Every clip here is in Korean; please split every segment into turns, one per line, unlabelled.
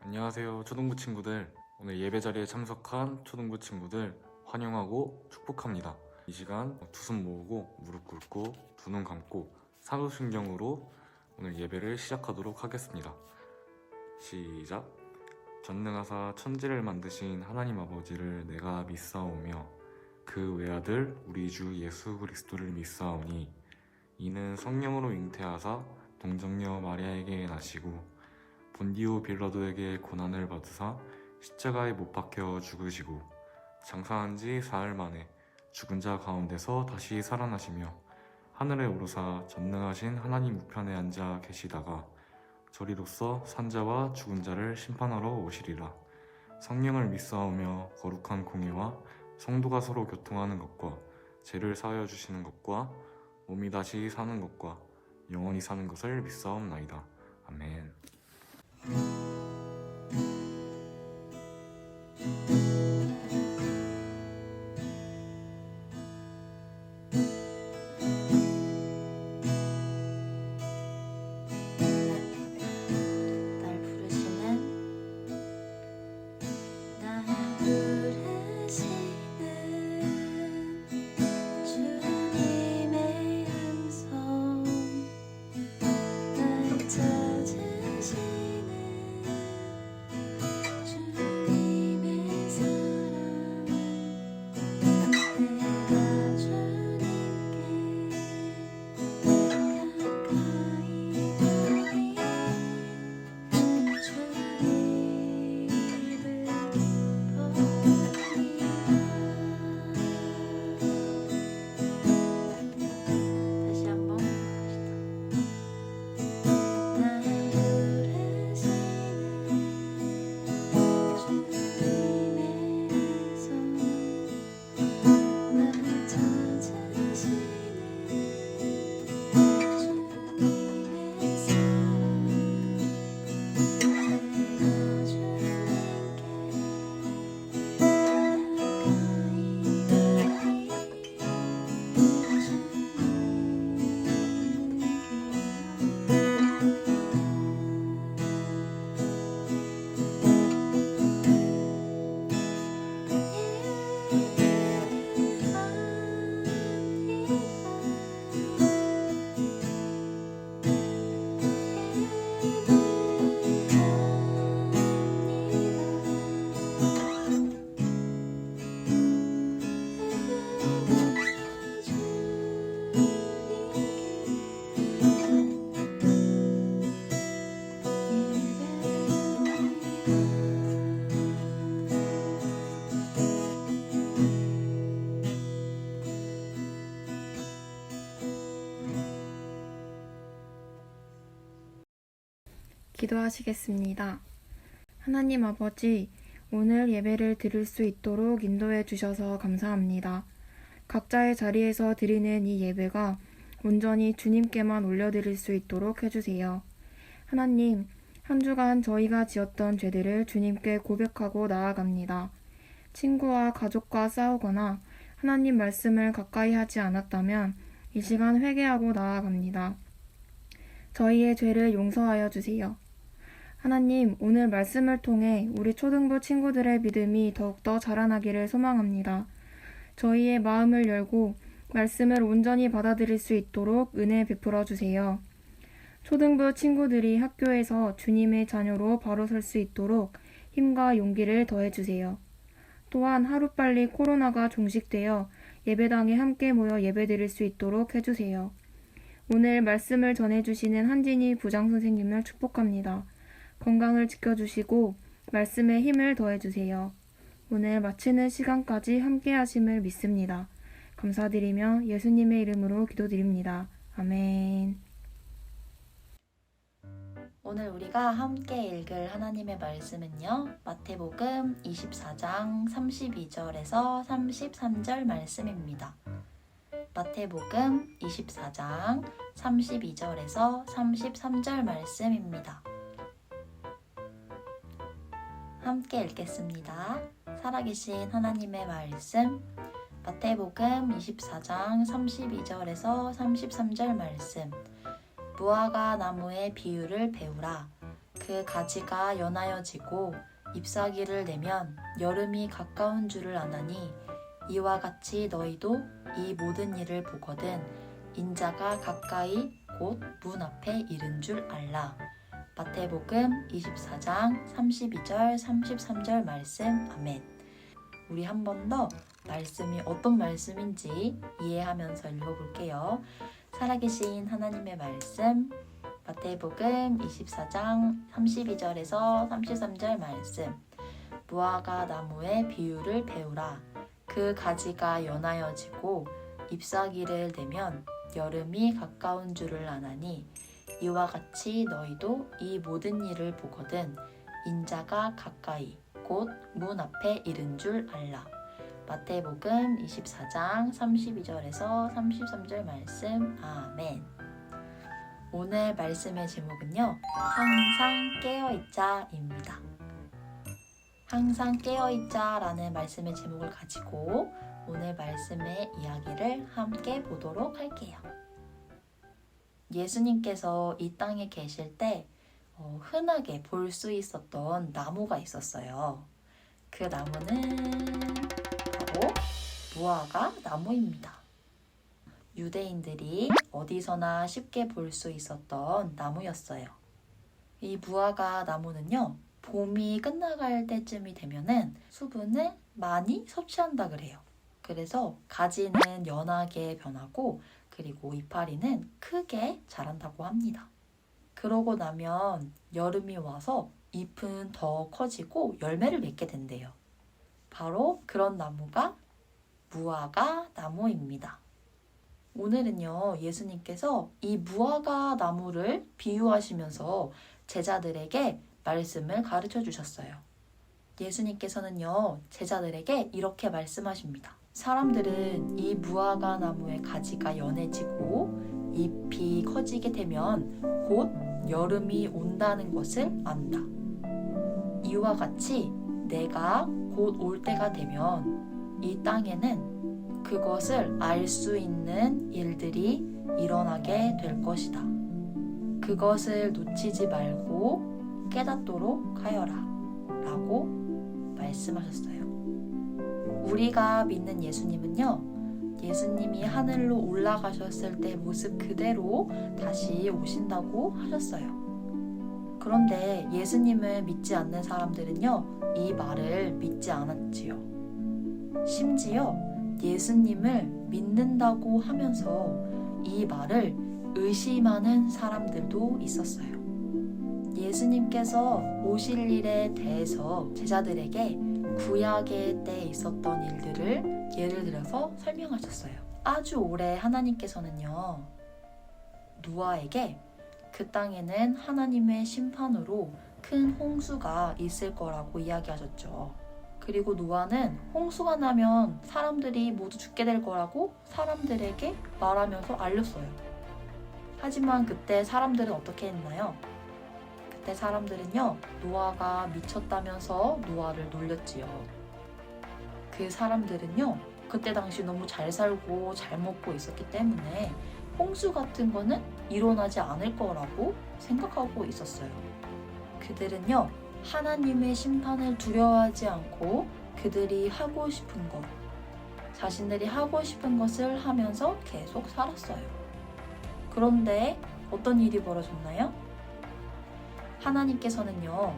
안녕하세요 초등부 친구들. 오늘 예배 자리에 참석한 초등부 친구들 환영하고 축복합니다. 이 시간 두 손 모으고 무릎 꿇고 두 눈 감고 사도신경으로 오늘 예배를 시작하도록 하겠습니다. 시작. 전능하사 천지를 만드신 하나님 아버지를 내가 믿사오며 그 외아들 우리 주 예수 그리스도를 믿사오니 이는 성령으로 잉태하사 동정녀 마리아에게 나시고 본디오 빌라도에게 고난을 받으사 십자가에 못 박혀 죽으시고 장사한 지 사흘 만에 죽은 자 가운데서 다시 살아나시며 하늘에 오르사 전능하신 하나님 우편에 앉아 계시다가 저리로서 산자와 죽은 자를 심판하러 오시리라. 성령을 믿사오며 거룩한 공의와 성도가 서로 교통하는 것과 죄를 사하여 주시는 것과 몸이 다시 사는 것과 영원히 사는 것을 믿사옵나이다. 아멘.
기도하시겠습니다. 하나님 아버지, 오늘 예배를 드릴 수 있도록 인도해 주셔서 감사합니다. 각자의 자리에서 드리는 이 예배가 온전히 주님께만 올려드릴 수 있도록 해주세요. 하나님, 한 주간 저희가 지었던 죄들을 주님께 고백하고 나아갑니다. 친구와 가족과 싸우거나 하나님 말씀을 가까이 하지 않았다면 이 시간 회개하고 나아갑니다. 저희의 죄를 용서하여 주세요. 하나님, 오늘 말씀을 통해 우리 초등부 친구들의 믿음이 더욱더 자라나기를 소망합니다. 저희의 마음을 열고 말씀을 온전히 받아들일 수 있도록 은혜 베풀어 주세요. 초등부 친구들이 학교에서 주님의 자녀로 바로 설 수 있도록 힘과 용기를 더해 주세요. 또한 하루빨리 코로나가 종식되어 예배당에 함께 모여 예배드릴 수 있도록 해주세요. 오늘 말씀을 전해주시는 한진희 부장선생님을 축복합니다. 건강을 지켜주시고 말씀에 힘을 더해주세요. 오늘 마치는 시간까지 함께 하심을 믿습니다. 감사드리며 예수님의 이름으로 기도드립니다. 아멘.
오늘 우리가 함께 읽을 하나님의 말씀은요, 마태복음 24장 32절에서 33절 말씀입니다. 마태복음 24장 32절에서 33절 말씀입니다. 함께 읽겠습니다. 살아계신 하나님의 말씀, 마태복음 24장 32절에서 33절 말씀. 무화과 나무의 비유를 배우라. 그 가지가 연하여지고 잎사귀를 내면 여름이 가까운 줄을 아나니 이와 같이 너희도 이 모든 일을 보거든 인자가 가까이 곧 문 앞에 이른 줄 알라. 마태복음 24장 32절 33절 말씀. 아멘. 우리 한 번 더 말씀이 어떤 말씀인지 이해하면서 읽어볼게요. 살아계신 하나님의 말씀, 마태복음 24장 32절에서 33절 말씀. 무화과 나무의 비유를 배우라. 그 가지가 연하여지고 잎사귀를 내면 여름이 가까운 줄을 아나니 이와 같이 너희도 이 모든 일을 보거든 인자가 가까이 곧 문 앞에 이른 줄 알라. 마태복음 24장 32절에서 33절 말씀. 아멘. 오늘 말씀의 제목은요, 항상 깨어있자입니다. 항상 깨어있자라는 말씀의 제목을 가지고 오늘 말씀의 이야기를 함께 보도록 할게요. 예수님께서 이 땅에 계실 때 흔하게 볼 수 있었던 나무가 있었어요. 그 나무는 바로 무화과 나무입니다. 유대인들이 어디서나 쉽게 볼 수 있었던 나무였어요. 이 무화과 나무는요, 봄이 끝나갈 때쯤이 되면은 수분을 많이 섭취한다 그래요. 그래서 가지는 연하게 변하고 그리고 이파리는 크게 자란다고 합니다. 그러고 나면 여름이 와서 잎은 더 커지고 열매를 맺게 된대요. 바로 그런 나무가 무화과 나무입니다. 오늘은요, 예수님께서 이 무화과 나무를 비유하시면서 제자들에게 말씀을 가르쳐 주셨어요. 예수님께서는요, 제자들에게 이렇게 말씀하십니다. 사람들은 이 무화과 나무의 가지가 연해지고 잎이 커지게 되면 곧 여름이 온다는 것을 안다. 이와 같이 내가 곧 올 때가 되면 이 땅에는 그것을 알 수 있는 일들이 일어나게 될 것이다. 그것을 놓치지 말고 깨닫도록 하여라 라고 말씀하셨어요. 우리가 믿는 예수님은요, 예수님이 하늘로 올라가셨을 때 모습 그대로 다시 오신다고 하셨어요. 그런데 예수님을 믿지 않는 사람들은요, 이 말을 믿지 않았지요. 심지어 예수님을 믿는다고 하면서 이 말을 의심하는 사람들도 있었어요. 예수님께서 오실 일에 대해서 제자들에게 구약의 때에 있었던 일들을 예를 들어서 설명하셨어요. 아주 오래 하나님께서는요, 노아에게 그 땅에는 하나님의 심판으로 큰 홍수가 있을 거라고 이야기하셨죠. 그리고 노아는 홍수가 나면 사람들이 모두 죽게 될 거라고 사람들에게 말하면서 알렸어요. 하지만 그때 사람들은 어떻게 했나요? 그때 사람들은요, 노아가 미쳤다면서 노아를 놀렸지요. 그 사람들은요, 그때 당시 너무 잘 살고 잘 먹고 있었기 때문에 홍수 같은 거는 일어나지 않을 거라고 생각하고 있었어요. 그들은요, 하나님의 심판을 두려워하지 않고 그들이 하고 싶은 것, 자신들이 하고 싶은 것을 하면서 계속 살았어요. 그런데 어떤 일이 벌어졌나요? 하나님께서는요,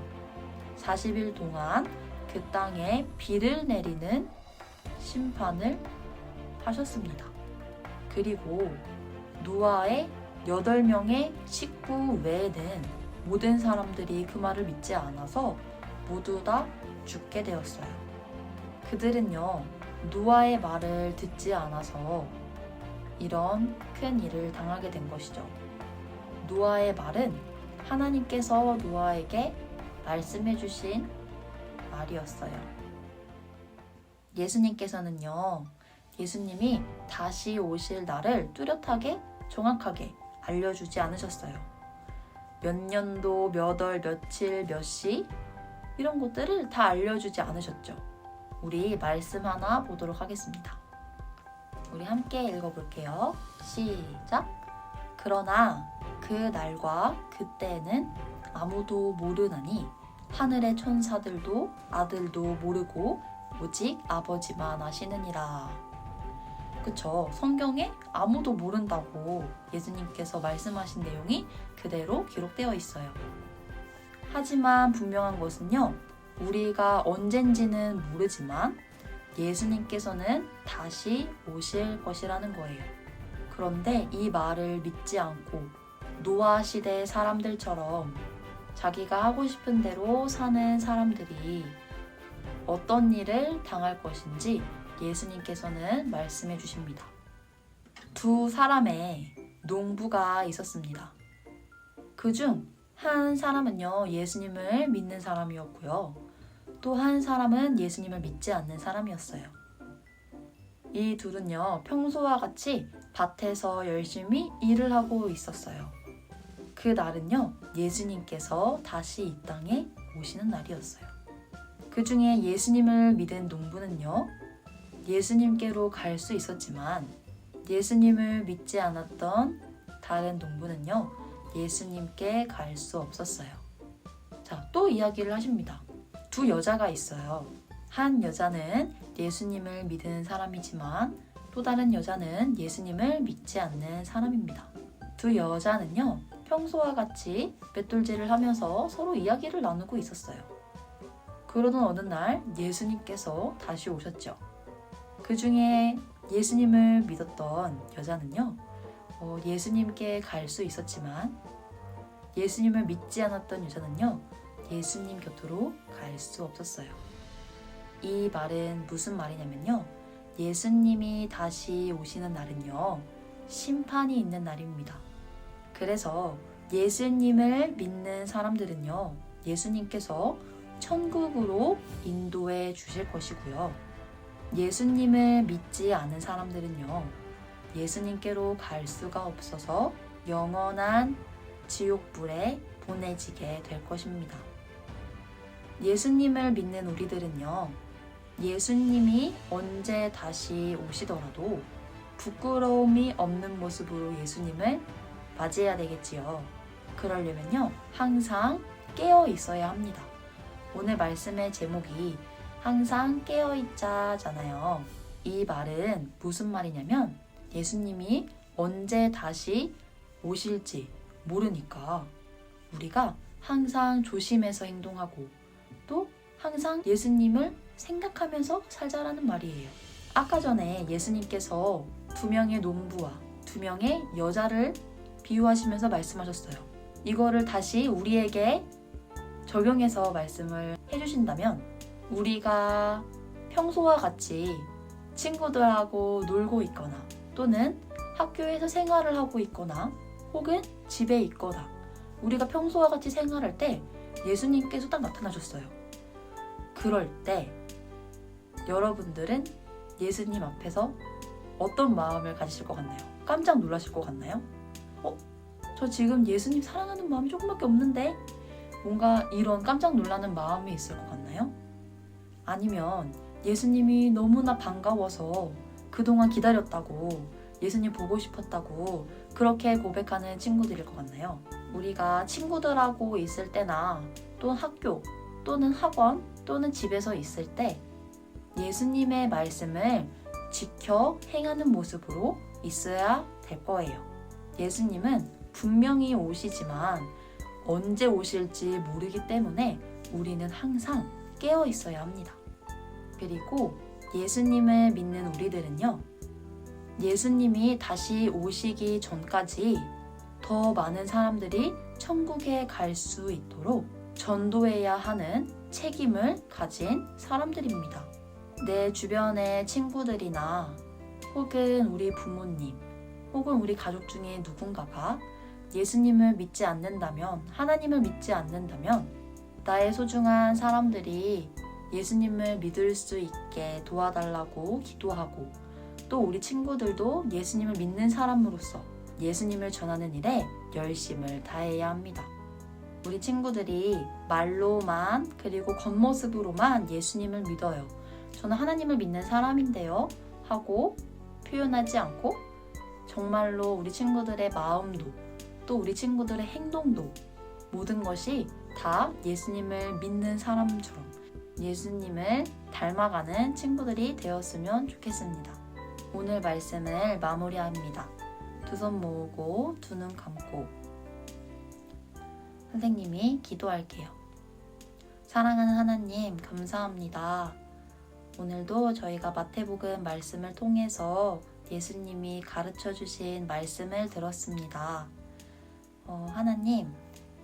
40일 동안 그 땅에 비를 내리는 심판을 하셨습니다. 그리고 노아의 8명의 식구 외에는 모든 사람들이 그 말을 믿지 않아서 모두 다 죽게 되었어요. 그들은요, 노아의 말을 듣지 않아서 이런 큰 일을 당하게 된 것이죠. 노아의 말은 하나님께서 노아에게 말씀해 주신 말이었어요. 예수님께서는요, 예수님이 다시 오실 날을 뚜렷하게 정확하게 알려주지 않으셨어요. 몇 년도, 몇 월, 며칠, 몇 시 이런 것들을 다 알려주지 않으셨죠. 우리 말씀 하나 보도록 하겠습니다. 우리 함께 읽어볼게요. 시작! 그러나 그 날과 그때는 아무도 모르나니 하늘의 천사들도 아들도 모르고 오직 아버지만 아시느니라. 그쵸? 성경에 아무도 모른다고 예수님께서 말씀하신 내용이 그대로 기록되어 있어요. 하지만 분명한 것은요, 우리가 언젠지는 모르지만 예수님께서는 다시 오실 것이라는 거예요. 그런데 이 말을 믿지 않고 노아 시대 사람들처럼 자기가 하고 싶은 대로 사는 사람들이 어떤 일을 당할 것인지 예수님께서는 말씀해 주십니다. 두 사람의 농부가 있었습니다. 그중 한 사람은요, 예수님을 믿는 사람이었고요. 또 한 사람은 예수님을 믿지 않는 사람이었어요. 이 둘은요, 평소와 같이 밭에서 열심히 일을 하고 있었어요. 그 날은요, 예수님께서 다시 이 땅에 오시는 날이었어요. 그 중에 예수님을 믿은 농부는요, 예수님께로 갈 수 있었지만 예수님을 믿지 않았던 다른 농부는요, 예수님께 갈 수 없었어요. 자, 또 이야기를 하십니다. 두 여자가 있어요. 한 여자는 예수님을 믿는 사람이지만 또 다른 여자는 예수님을 믿지 않는 사람입니다. 두 여자는요, 평소와 같이 맷돌질을 하면서 서로 이야기를 나누고 있었어요. 그러던 어느 날 예수님께서 다시 오셨죠. 그 중에 예수님을 믿었던 여자는요, 예수님께 갈 수 있었지만 예수님을 믿지 않았던 여자는요, 예수님 곁으로 갈 수 없었어요. 이 말은 무슨 말이냐면요, 예수님이 다시 오시는 날은요, 심판이 있는 날입니다. 그래서 예수님을 믿는 사람들은요, 예수님께서 천국으로 인도해 주실 것이고요. 예수님을 믿지 않은 사람들은요, 예수님께로 갈 수가 없어서 영원한 지옥불에 보내지게 될 것입니다. 예수님을 믿는 우리들은요, 예수님이 언제 다시 오시더라도 부끄러움이 없는 모습으로 예수님을 맞이해야 되겠지요. 그러려면요, 항상 깨어 있어야 합니다. 오늘 말씀의 제목이 항상 깨어있자잖아요. 이 말은 무슨 말이냐면 예수님이 언제 다시 오실지 모르니까 우리가 항상 조심해서 행동하고 또 항상 예수님을 생각하면서 살자라는 말이에요. 아까 전에 예수님께서 두 명의 농부와 두 명의 여자를 비유하시면서 말씀하셨어요. 이거를 다시 우리에게 적용해서 말씀을 해주신다면 우리가 평소와 같이 친구들하고 놀고 있거나 또는 학교에서 생활을 하고 있거나 혹은 집에 있거나 우리가 평소와 같이 생활할 때 예수님께서 딱 나타나셨어요. 그럴 때 여러분들은 예수님 앞에서 어떤 마음을 가지실 것 같나요? 깜짝 놀라실 것 같나요? 저 지금 예수님 사랑하는 마음이 조금밖에 없는데? 뭔가 이런 깜짝 놀라는 마음이 있을 것 같나요? 아니면 예수님이 너무나 반가워서 그동안 기다렸다고 예수님 보고 싶었다고 그렇게 고백하는 친구들일 것 같나요? 우리가 친구들하고 있을 때나 또는 학교 또는 학원 또는 집에서 있을 때 예수님의 말씀을 지켜 행하는 모습으로 있어야 될 거예요. 예수님은 분명히 오시지만 언제 오실지 모르기 때문에 우리는 항상 깨어 있어야 합니다. 그리고 예수님을 믿는 우리들은요, 예수님이 다시 오시기 전까지 더 많은 사람들이 천국에 갈 수 있도록 전도해야 하는 책임을 가진 사람들입니다. 내 주변의 친구들이나 혹은 우리 부모님 혹은 우리 가족 중에 누군가가 예수님을 믿지 않는다면, 하나님을 믿지 않는다면 나의 소중한 사람들이 예수님을 믿을 수 있게 도와달라고 기도하고 또 우리 친구들도 예수님을 믿는 사람으로서 예수님을 전하는 일에 열심을 다해야 합니다. 우리 친구들이 말로만 그리고 겉모습으로만 예수님을 믿어요. 저는 하나님을 믿는 사람인데요 하고 표현하지 않고 정말로 우리 친구들의 마음도 또 우리 친구들의 행동도 모든 것이 다 예수님을 믿는 사람처럼 예수님을 닮아가는 친구들이 되었으면 좋겠습니다. 오늘 말씀을 마무리합니다. 두 손 모으고 두 눈 감고 선생님이 기도할게요. 사랑하는 하나님, 감사합니다. 오늘도 저희가 마태복음 말씀을 통해서 예수님이 가르쳐 주신 말씀을 들었습니다. 하나님,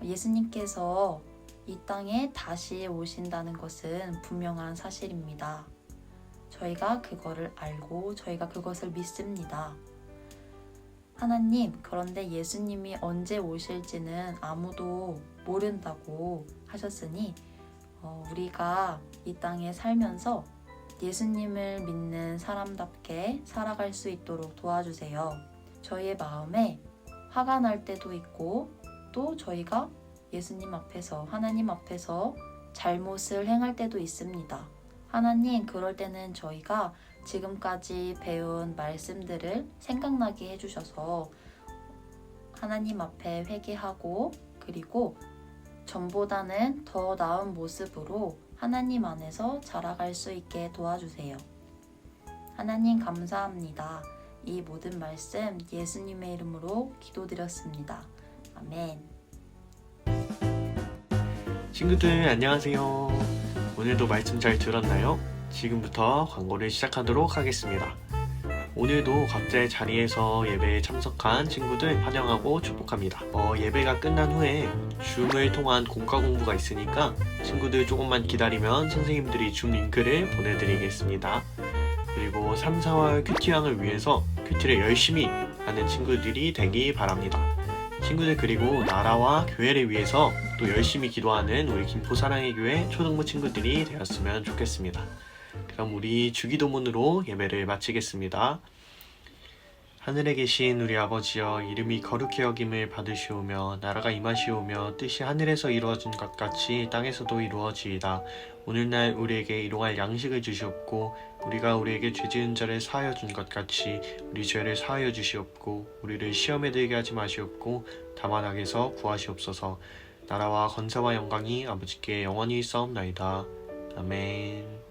예수님께서 이 땅에 다시 오신다는 것은 분명한 사실입니다. 저희가 그거를 알고 저희가 그것을 믿습니다. 하나님, 그런데 예수님이 언제 오실지는 아무도 모른다고 하셨으니 우리가 이 땅에 살면서 예수님을 믿는 사람답게 살아갈 수 있도록 도와주세요. 저희의 마음에 화가 날 때도 있고 또 저희가 예수님 앞에서 하나님 앞에서 잘못을 행할 때도 있습니다. 하나님, 그럴 때는 저희가 지금까지 배운 말씀들을 생각나게 해주셔서 하나님 앞에 회개하고 그리고 전보다는 더 나은 모습으로 하나님 안에서 자라갈 수 있게 도와주세요. 하나님, 감사합니다. 이 모든 말씀 예수님의 이름으로 기도드렸습니다. 아멘.
친구들 안녕하세요. 오늘도 말씀 잘 들었나요? 지금부터 광고를 시작하도록 하겠습니다. 오늘도 각자의 자리에서 예배에 참석한 친구들 환영하고 축복합니다. 예배가 끝난 후에 줌을 통한 공과 공부가 있으니까 친구들 조금만 기다리면 선생님들이 줌 링크를 보내드리겠습니다. 그리고 3, 4월 큐티왕을 위해서 큐티를 열심히 하는 친구들이 되기 바랍니다. 친구들, 그리고 나라와 교회를 위해서 또 열심히 기도하는 우리 김포사랑의 교회 초등부 친구들이 되었으면 좋겠습니다. 그럼 우리 주기도문으로 예배를 마치겠습니다. 하늘에 계신 우리 아버지여, 이름이 거룩히 여김을 받으시오며 나라가 임하시오며 뜻이 하늘에서 이루어진 것 같이 땅에서도 이루어지이다. 오늘날 우리에게 일용할 양식을 주시옵고 우리가 우리에게 죄 지은 자를 사하여 준 것 같이 우리 죄를 사하여 주시옵고 우리를 시험에 들게 하지 마시옵고 다만 악에서 구하시옵소서. 나라와 권세와 영광이 아버지께 영원히 있사옵나이다. 아멘.